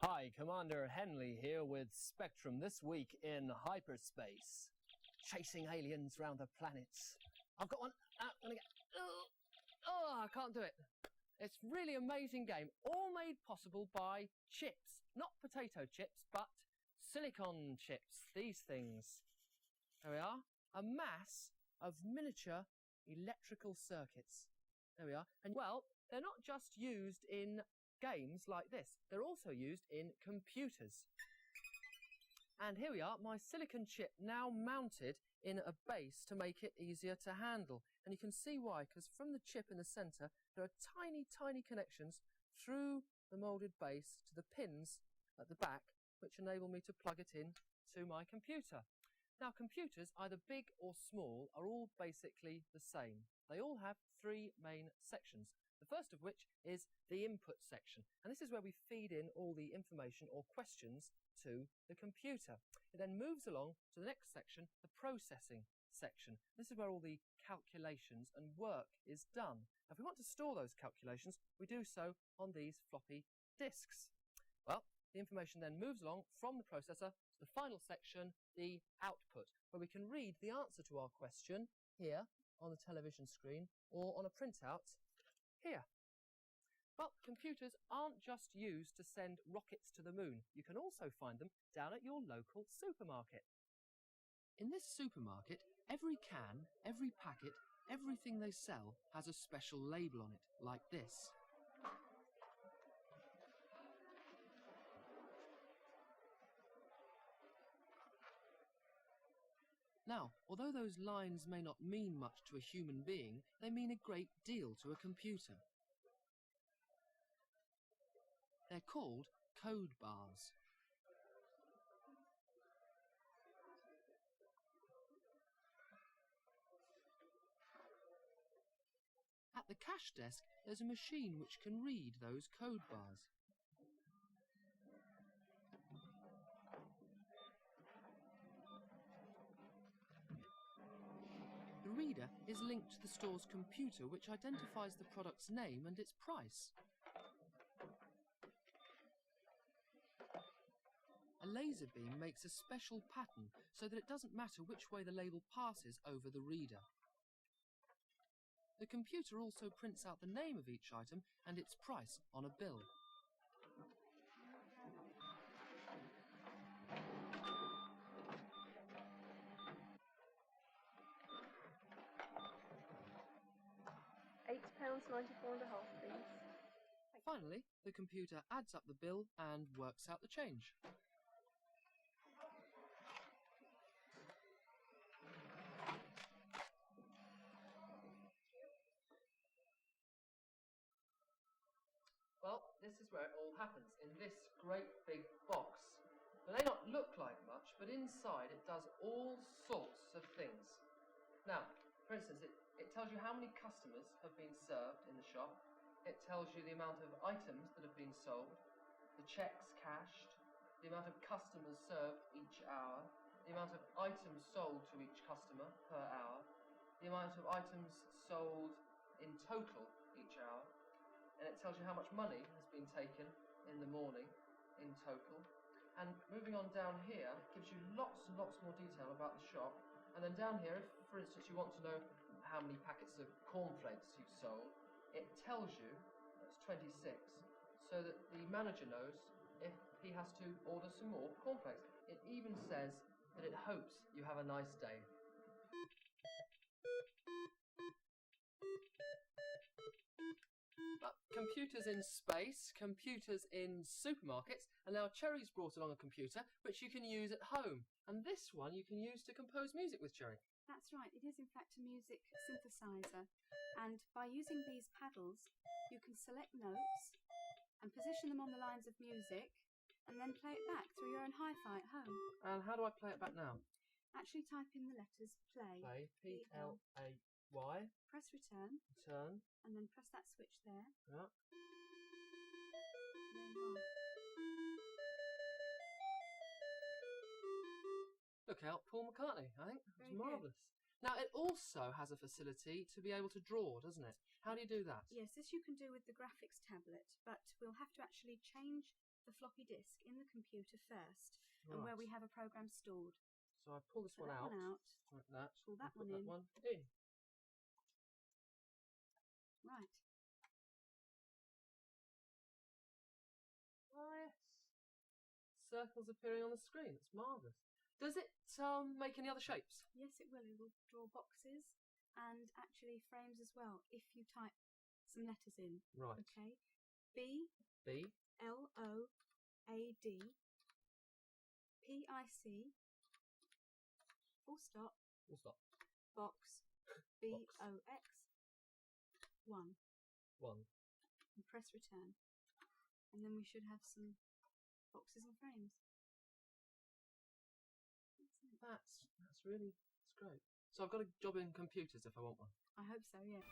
Hi, Commander Henley here with Spectrum. This week in hyperspace, chasing aliens around the planets. I've got one. I can't do it. It's a really amazing game, all made possible by chips. Not potato chips, but silicon chips. These things. There we are. A mass of miniature electrical circuits. There we are. And well, they're not just used in games like this. They're also used in computers. And here we are, my silicon chip now mounted in a base to make it easier to handle. And you can see why, because from the chip in the centre, there are tiny, tiny connections through the moulded base to the pins at the back, which enable me to plug it in to my computer. Now, computers, either big or small, are all basically the same. They all have three main sections. The first of which is the input section, and this is where we feed in all the information or questions to the computer. It then moves along to the next section, the processing section. This is where all the calculations and work is done. Now, if we want to store those calculations, we do so on these floppy disks. Well, the information then moves along from the processor to the final section, the output, where we can read the answer to our question here on the television screen or on a printout here. But computers aren't just used to send rockets to the moon. You can also find them down at your local supermarket. In this supermarket, every can, every packet, everything they sell has a special label on it, like this. Now, although those lines may not mean much to a human being, they mean a great deal to a computer. They're called code bars. At the cash desk, there's a machine which can read those code bars. The reader is linked to the store's computer, which identifies the product's name and its price. A laser beam makes a special pattern so that it doesn't matter which way the label passes over the reader. The computer also prints out the name of each item and its price on a bill. £8.94.5, please. Finally, the computer adds up the bill and works out the change. Well, this is where it all happens, in this great big box. It may not look like much, but inside it does all sorts of things. Now, for instance, it tells you how many customers have been served in the shop. It tells you the amount of items that have been sold, the checks cashed, the amount of customers served each hour, the amount of items sold to each customer per hour, the amount of items sold in total each hour, and it tells you how much money has been taken in the morning in total. And moving on down here, it gives you lots and lots more detail about the shop. And then down here, if, for instance, you want to know how many packets of cornflakes you've sold, it tells you that's 26, so that the manager knows if he has to order some more cornflakes. It even says that it hopes you have a nice day. But computers in space, computers in supermarkets, and now Cherry's brought along a computer which you can use at home. And this one you can use to compose music with, Cherry. That's right, it is in fact a music synthesizer. And by using these paddles, you can select notes and position them on the lines of music and then play it back through your own hi-fi at home. And how do I play it back now? Actually type in the letters play. Play, P-L-A-Y. Press return. Turn. And then press that switch there. Yeah. There you are. Look out, Paul McCartney, I think. It's Very marvellous. Now, it also has a facility to be able to draw, doesn't it? How do you do that? Yes, this you can do with the graphics tablet, but we'll have to actually change the floppy disk in the computer first, and where we have a program stored. So I pull this Pull one that out, one out. like that. Pull that and put one that in. one in. Right. Oh yes. Circles appearing on the screen. It's marvellous. Does it make any other shapes? Yes, it will. It will draw boxes and actually frames as well if you type some letters in. Right. Okay. B. B. L-O-A-D. P-I-C. Full stop. Full stop. Box. B-O-X. 1. 1. And press return. And then we should have some boxes and frames. That's great. So I've got a job in computers if I want one. I hope so, yeah.